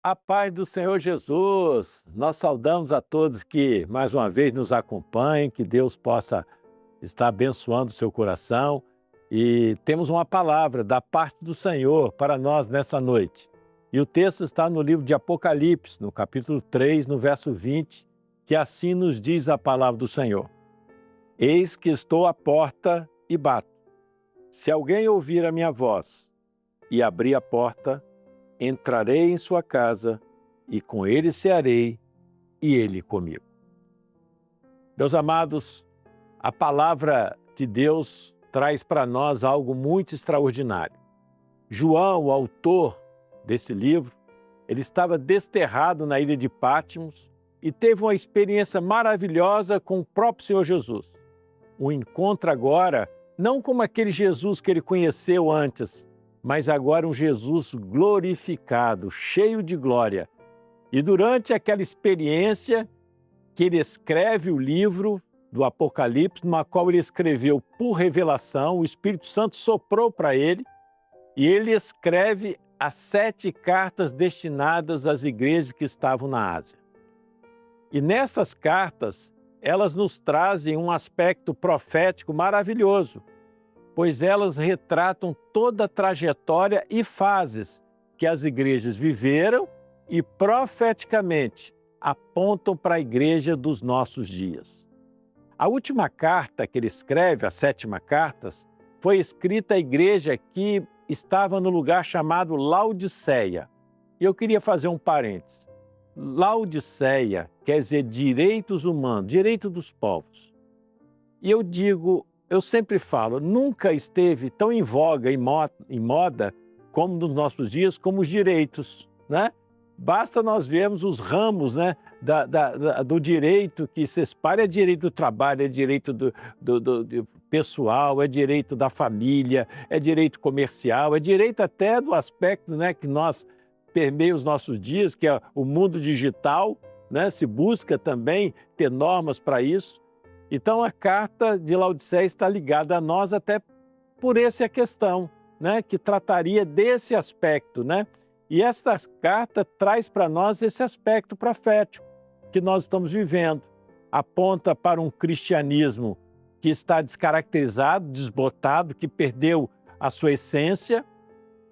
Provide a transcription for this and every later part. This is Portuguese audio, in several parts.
A paz do Senhor Jesus. Nós saudamos a todos que mais uma vez nos acompanham, que Deus possa estar abençoando o seu coração. E temos uma palavra da parte do Senhor para nós nessa noite. E o texto está no livro de Apocalipse, no capítulo 3, no verso 20, que assim nos diz a palavra do Senhor: Eis que estou à porta e bato. Se alguém ouvir a minha voz e abrir a porta, entrarei em sua casa e com ele cearei e ele comigo. Meus amados, a palavra de Deus traz para nós algo muito extraordinário. João, o autor desse livro, ele estava desterrado na ilha de Patmos e teve uma experiência maravilhosa com o próprio Senhor Jesus. Um encontro agora, não como aquele Jesus que ele conheceu antes, mas agora um Jesus glorificado, cheio de glória. E durante aquela experiência que ele escreve o livro do Apocalipse, numa qual ele escreveu por revelação, o Espírito Santo soprou para ele, e ele escreve as 7 cartas destinadas às igrejas que estavam na Ásia. E nessas cartas, elas nos trazem um aspecto profético maravilhoso, pois elas retratam toda a trajetória e fases que as igrejas viveram e profeticamente apontam para a igreja dos nossos dias. A última carta que ele escreve, a 7ª carta, foi escrita à igreja que estava no lugar chamado Laodiceia. E eu queria fazer um parênteses. Laodiceia quer dizer direitos humanos, direito dos povos. E eu sempre falo, nunca esteve tão em voga, em moda, como nos nossos dias, como os direitos, né? Basta nós vermos os ramos, né, do direito que se espalha, é direito do trabalho, é direito do pessoal, é direito da família, é direito comercial, é direito até do aspecto, né, que nós permeia os nossos dias, que é o mundo digital, né? Se busca também ter normas para isso. Então, a carta de Laodiceia está ligada a nós até por essa questão, né, que trataria desse aspecto, né? E esta carta traz para nós esse aspecto profético que nós estamos vivendo. Aponta para um cristianismo que está descaracterizado, desbotado, que perdeu a sua essência.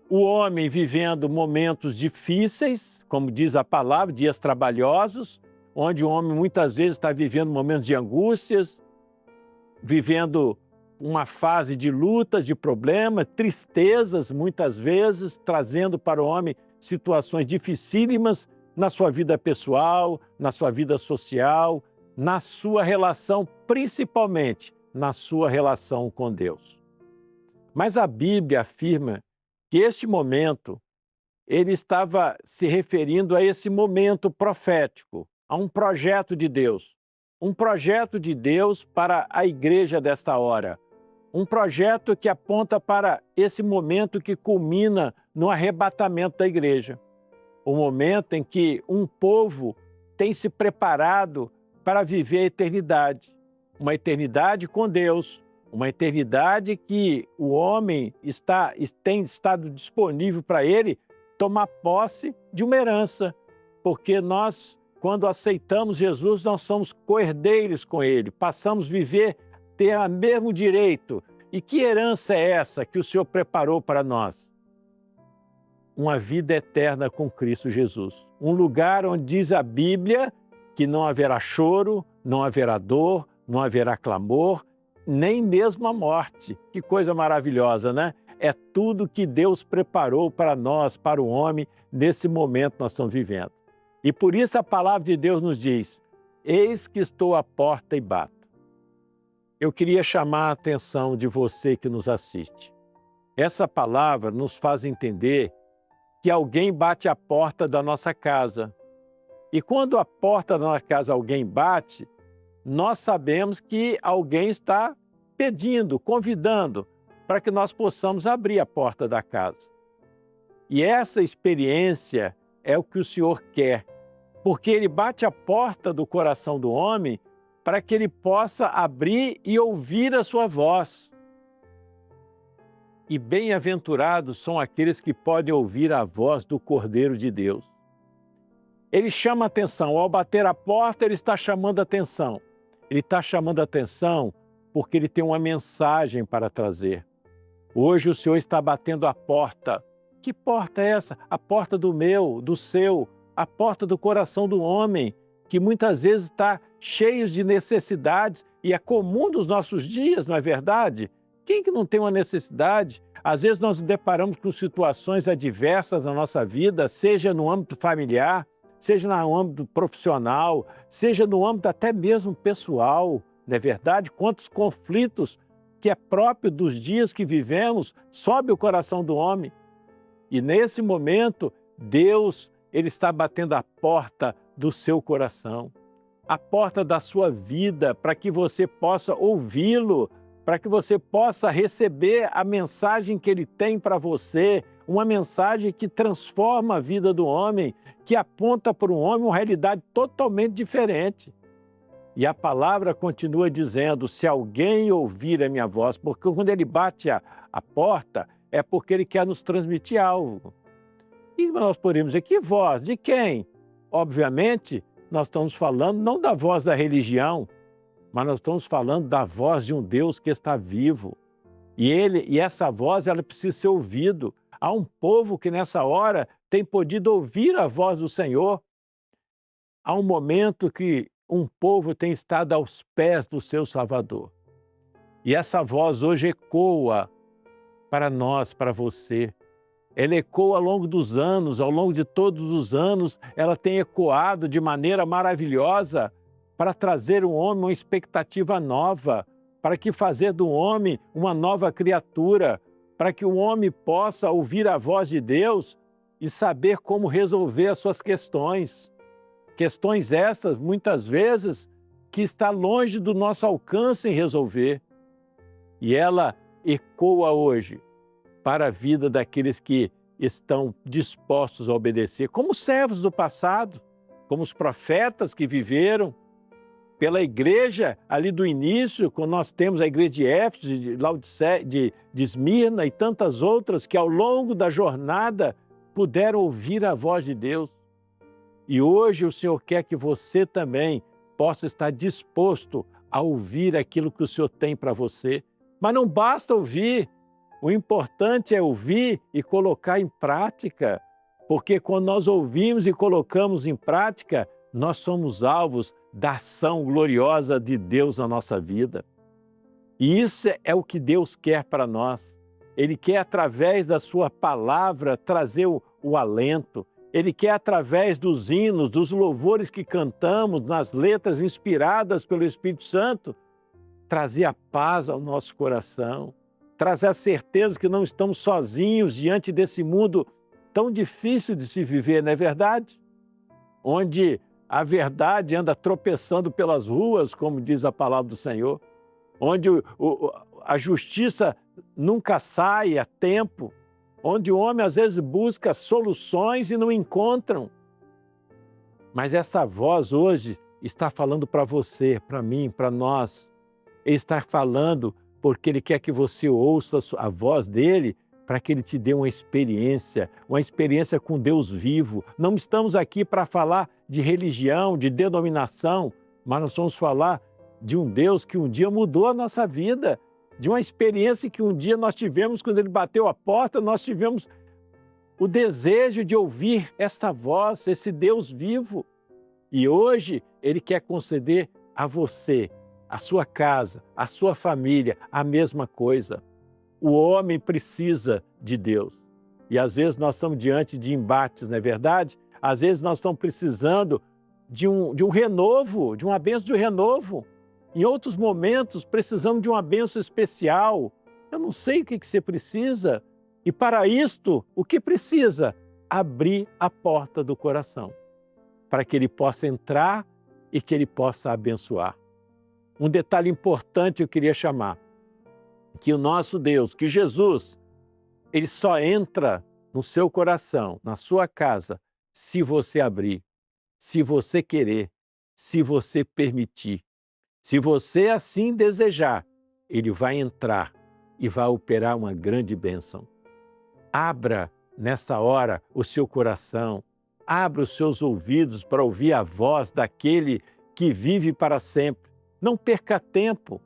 O homem vivendo momentos difíceis, como diz a palavra, dias trabalhosos, onde o homem muitas vezes está vivendo momentos de angústias, vivendo uma fase de lutas, de problemas, tristezas muitas vezes, trazendo para o homem situações dificílimas na sua vida pessoal, na sua vida social, na sua relação, principalmente na sua relação com Deus. Mas a Bíblia afirma que este momento, ele estava se referindo a esse momento profético, a um projeto de Deus. Um projeto de Deus para a igreja desta hora. Um projeto que aponta para esse momento que culmina no arrebatamento da igreja. O momento em que um povo tem se preparado para viver a eternidade. Uma eternidade com Deus, uma eternidade que o homem tem estado disponível para ele tomar posse de uma herança, porque nós, quando aceitamos Jesus, nós somos co-herdeiros com ele, passamos a viver, ter o mesmo direito. E que herança é essa que o Senhor preparou para nós? Uma vida eterna com Cristo Jesus. Um lugar onde diz a Bíblia que não haverá choro, não haverá dor, não haverá clamor, nem mesmo a morte. Que coisa maravilhosa, né? É tudo que Deus preparou para nós, para o homem, nesse momento que nós estamos vivendo. E por isso a palavra de Deus nos diz: eis que estou à porta e bato. Eu queria chamar a atenção de você que nos assiste. Essa palavra nos faz entender que alguém bate à porta da nossa casa. E quando a porta da nossa casa alguém bate, nós sabemos que alguém está pedindo, convidando, para que nós possamos abrir a porta da casa. E essa experiência é o que o Senhor quer, porque Ele bate a porta do coração do homem para que ele possa abrir e ouvir a sua voz. E bem-aventurados são aqueles que podem ouvir a voz do Cordeiro de Deus. Ele chama atenção. Ao bater a porta, ele está chamando atenção. Ele está chamando atenção porque ele tem uma mensagem para trazer. Hoje o Senhor está batendo a porta. Que porta é essa? A porta do meu, do seu, a porta do coração do homem, que muitas vezes está cheio de necessidades e é comum dos nossos dias, não é verdade? Quem que não tem uma necessidade? Às vezes nós nos deparamos com situações adversas na nossa vida, seja no âmbito familiar, seja no âmbito profissional, seja no âmbito até mesmo pessoal, não é verdade? Quantos conflitos que é próprio dos dias que vivemos sobe o coração do homem. E nesse momento, Deus, ele está batendo a porta do seu coração, a porta da sua vida, para que você possa ouvi-lo, para que você possa receber a mensagem que ele tem para você, uma mensagem que transforma a vida do homem, que aponta para um homem uma realidade totalmente diferente. E a palavra continua dizendo, se alguém ouvir a minha voz, porque quando ele bate a porta, é porque ele quer nos transmitir algo. E nós podemos dizer, que voz? De quem? Obviamente, nós estamos falando não da voz da religião, mas nós estamos falando da voz de um Deus que está vivo. E essa voz, ela precisa ser ouvida. Há um povo que nessa hora tem podido ouvir a voz do Senhor. Há um momento que um povo tem estado aos pés do seu Salvador. E essa voz hoje ecoa para nós, para você. Ela ecoa ao longo dos anos, ao longo de todos os anos, ela tem ecoado de maneira maravilhosa para trazer ao homem uma expectativa nova, para que fazer do homem uma nova criatura, para que o homem possa ouvir a voz de Deus e saber como resolver as suas questões. Questões estas, muitas vezes, que está longe do nosso alcance em resolver. E ela ecoa hoje para a vida daqueles que estão dispostos a obedecer, como os servos do passado, como os profetas que viveram, pela igreja ali do início, quando nós temos a igreja de Éfeso, de Laodiceia, de Esmirna e tantas outras que ao longo da jornada puderam ouvir a voz de Deus. E hoje o Senhor quer que você também possa estar disposto a ouvir aquilo que o Senhor tem para você. Mas não basta ouvir, o importante é ouvir e colocar em prática, porque quando nós ouvimos e colocamos em prática, nós somos alvos da ação gloriosa de Deus na nossa vida. E isso é o que Deus quer para nós. Ele quer, através da sua palavra, trazer o alento. Ele quer, através dos hinos, dos louvores que cantamos, nas letras inspiradas pelo Espírito Santo, trazer a paz ao nosso coração, trazer a certeza que não estamos sozinhos diante desse mundo tão difícil de se viver, não é verdade? Onde a verdade anda tropeçando pelas ruas, como diz a palavra do Senhor, onde a justiça nunca sai a tempo, onde o homem às vezes busca soluções e não encontram. Mas essa voz hoje está falando para você, para mim, para nós. Ele está falando porque Ele quer que você ouça a voz dEle, para que Ele te dê uma experiência com Deus vivo. Não estamos aqui para falar de religião, de denominação, mas nós vamos falar de um Deus que um dia mudou a nossa vida, de uma experiência que um dia nós tivemos quando Ele bateu a porta, nós tivemos o desejo de ouvir esta voz, esse Deus vivo. E hoje Ele quer conceder a você, a sua casa, a sua família, a mesma coisa. O homem precisa de Deus. E às vezes nós estamos diante de embates, não é verdade? Às vezes nós estamos precisando de um renovo, de uma bênção de renovo. Em outros momentos precisamos de uma bênção especial. Eu não sei o que você precisa. E para isto, o que precisa? Abrir a porta do coração, para que ele possa entrar e que ele possa abençoar. Um detalhe importante eu queria chamar, que o nosso Deus, que Jesus, Ele só entra no seu coração, na sua casa, se você abrir, se você querer, se você permitir. Se você assim desejar, Ele vai entrar e vai operar uma grande bênção. Abra nessa hora o seu coração, abra os seus ouvidos para ouvir a voz daquele que vive para sempre. Não perca tempo.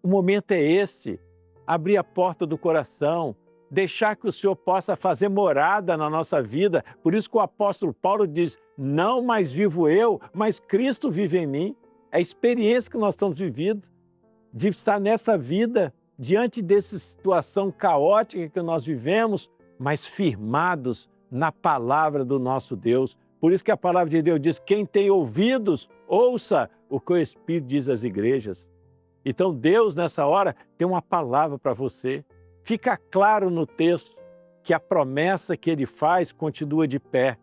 O momento é esse. Abrir a porta do coração, deixar que o Senhor possa fazer morada na nossa vida. Por isso que o apóstolo Paulo diz, não mais vivo eu, mas Cristo vive em mim. É a experiência que nós estamos vivendo, de estar nessa vida, diante dessa situação caótica que nós vivemos, mas firmados na palavra do nosso Deus. Por isso que a palavra de Deus diz, quem tem ouvidos, ouça o que o Espírito diz às igrejas. Então Deus, nessa hora, tem uma palavra para você. Fica claro no texto que a promessa que Ele faz continua de pé.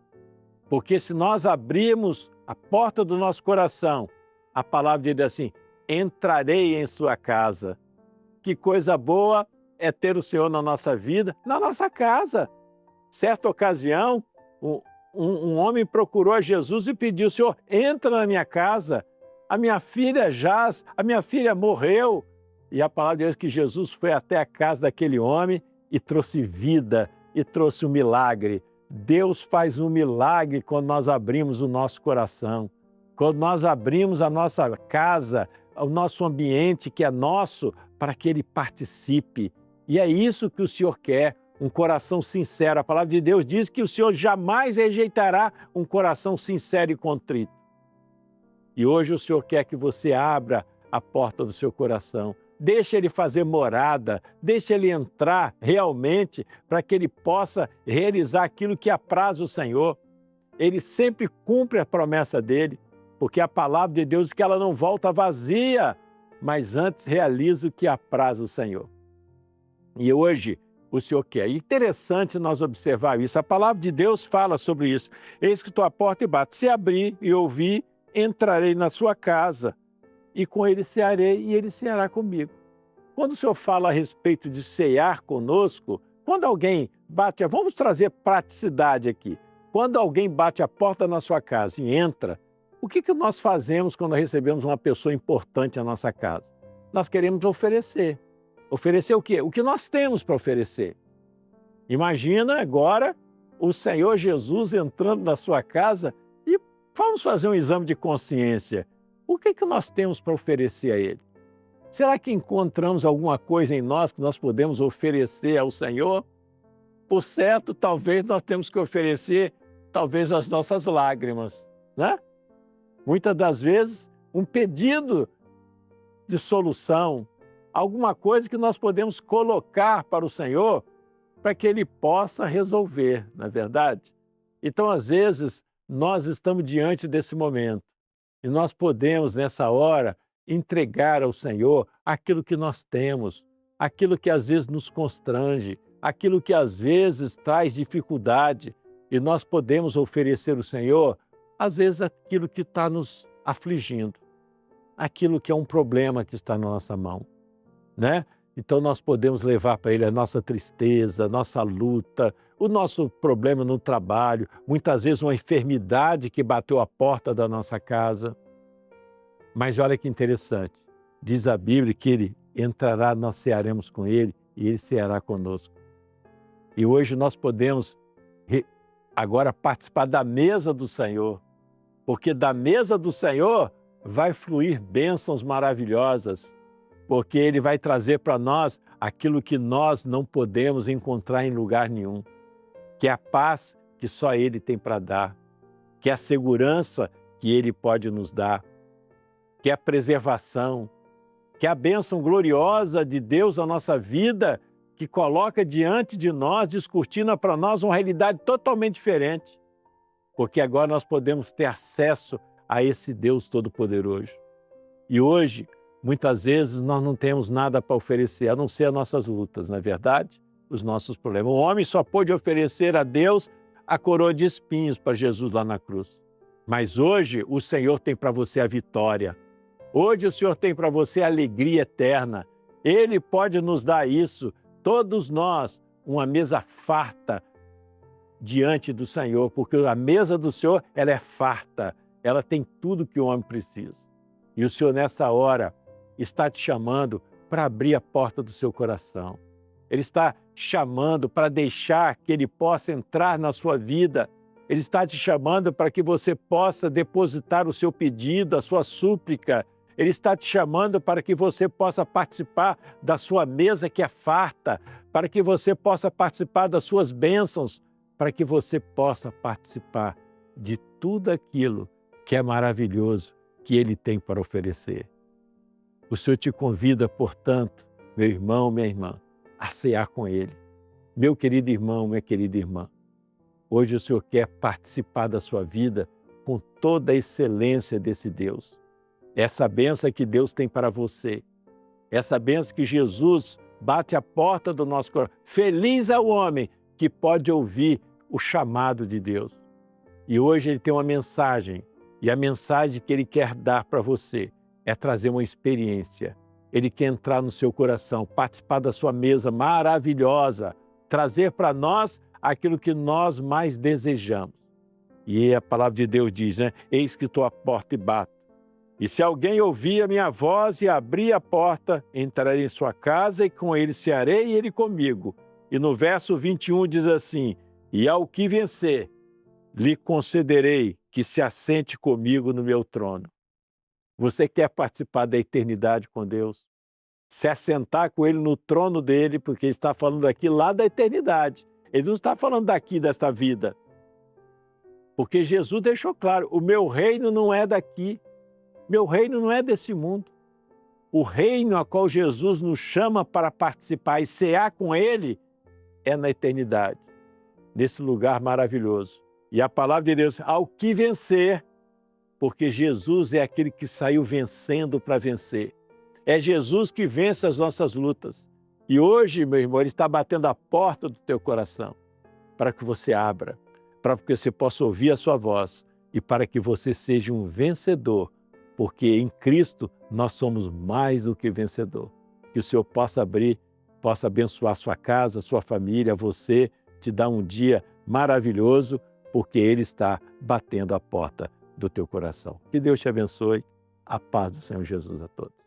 Porque se nós abrirmos a porta do nosso coração, a palavra de Deus é assim, entrarei em sua casa. Que coisa boa é ter o Senhor na nossa vida, na nossa casa. Certa ocasião, um homem procurou a Jesus e pediu, Senhor, entra na minha casa, a minha filha jaz, a minha filha morreu. E a palavra de Deus é que Jesus foi até a casa daquele homem e trouxe vida, e trouxe um milagre. Deus faz um milagre quando nós abrimos o nosso coração, quando nós abrimos a nossa casa, o nosso ambiente que é nosso, para que Ele participe. E é isso que o Senhor quer, um coração sincero. A palavra de Deus diz que o Senhor jamais rejeitará um coração sincero e contrito. E hoje o Senhor quer que você abra a porta do seu coração. Deixe Ele fazer morada, deixe Ele entrar realmente para que Ele possa realizar aquilo que apraz o Senhor. Ele sempre cumpre a promessa dEle, porque a palavra de Deus diz que ela não volta vazia, mas antes realiza o que apraz o Senhor. E hoje o Senhor quer. É interessante nós observar isso. A palavra de Deus fala sobre isso. Eis que estou à porta e bato. Se abrir e ouvir, entrarei na sua casa e com Ele cearei e Ele ceará comigo. Quando o Senhor fala a respeito de cear conosco, quando alguém bate, vamos trazer praticidade aqui. Quando alguém bate a porta na sua casa e entra, o que nós fazemos quando recebemos uma pessoa importante na nossa casa? Nós queremos oferecer. Oferecer o quê? O que nós temos para oferecer. Imagina agora o Senhor Jesus entrando na sua casa e vamos fazer um exame de consciência. O que nós temos para oferecer a Ele? Será que encontramos alguma coisa em nós que nós podemos oferecer ao Senhor? Por certo, talvez nós temos que oferecer, talvez, as nossas lágrimas, né? Muitas das vezes, um pedido de solução, alguma coisa que nós podemos colocar para o Senhor para que Ele possa resolver, não é verdade? Então, às vezes, nós estamos diante desse momento e nós podemos, nessa hora, entregar ao Senhor aquilo que nós temos, aquilo que às vezes nos constrange, aquilo que às vezes traz dificuldade, e nós podemos oferecer ao Senhor, às vezes, aquilo que está nos afligindo, aquilo que é um problema que está na nossa mão, né? Então nós podemos levar para Ele a nossa tristeza, a nossa luta, o nosso problema no trabalho, muitas vezes uma enfermidade que bateu a porta da nossa casa. Mas olha que interessante, diz a Bíblia que Ele entrará, nós cearemos com Ele e Ele ceará conosco. E hoje nós podemos agora participar da mesa do Senhor, porque da mesa do Senhor vai fluir bênçãos maravilhosas, porque Ele vai trazer para nós aquilo que nós não podemos encontrar em lugar nenhum, que é a paz que só Ele tem para dar, que é a segurança que Ele pode nos dar, que é a preservação, que é a bênção gloriosa de Deus na nossa vida, que coloca diante de nós, descortina para nós uma realidade totalmente diferente, porque agora nós podemos ter acesso a esse Deus Todo-Poderoso. E hoje, muitas vezes, nós não temos nada para oferecer, a não ser as nossas lutas, não é verdade? Os nossos problemas. O homem só pôde oferecer a Deus a coroa de espinhos para Jesus lá na cruz. Mas hoje o Senhor tem para você a vitória. Hoje o Senhor tem para você a alegria eterna. Ele pode nos dar isso, todos nós, uma mesa farta diante do Senhor, porque a mesa do Senhor, ela é farta, ela tem tudo que o homem precisa. E o Senhor, nessa hora, está te chamando para abrir a porta do seu coração. Ele está chamando para deixar que Ele possa entrar na sua vida. Ele está te chamando para que você possa depositar o seu pedido, a sua súplica. Ele está te chamando para que você possa participar da sua mesa que é farta, para que você possa participar das suas bênçãos, para que você possa participar de tudo aquilo que é maravilhoso que Ele tem para oferecer. O Senhor te convida, portanto, meu irmão, minha irmã, a cear com Ele. Meu querido irmão, minha querida irmã, hoje o Senhor quer participar da sua vida com toda a excelência desse Deus. Essa bênção que Deus tem para você, essa bênção que Jesus bate à porta do nosso coração. Feliz é o homem que pode ouvir o chamado de Deus. E hoje Ele tem uma mensagem, e a mensagem que Ele quer dar para você é trazer uma experiência. Ele quer entrar no seu coração, participar da sua mesa maravilhosa, trazer para nós aquilo que nós mais desejamos. E a palavra de Deus diz, né? Eis que estou à porta e bato. E se alguém ouvir a minha voz e abrir a porta, entrarei em sua casa e com ele cearei e ele comigo. E no verso 21 diz assim, e ao que vencer, lhe concederei que se assente comigo no meu trono. Você quer participar da eternidade com Deus? Se assentar com Ele no trono dEle, porque Ele está falando aqui lá da eternidade. Ele não está falando daqui desta vida. Porque Jesus deixou claro, o meu reino não é daqui. Meu reino não é desse mundo. O reino a qual Jesus nos chama para participar e cear com Ele é na eternidade, nesse lugar maravilhoso. E a palavra de Deus, ao que vencer, porque Jesus é aquele que saiu vencendo para vencer. É Jesus que vence as nossas lutas. E hoje, meu irmão, Ele está batendo a porta do teu coração para que você abra, para que você possa ouvir a sua voz e para que você seja um vencedor, porque em Cristo nós somos mais do que vencedor. Que o Senhor possa abrir, possa abençoar sua casa, sua família, você, te dar um dia maravilhoso, porque Ele está batendo a porta do teu coração. Que Deus te abençoe. A paz do Senhor Jesus a todos.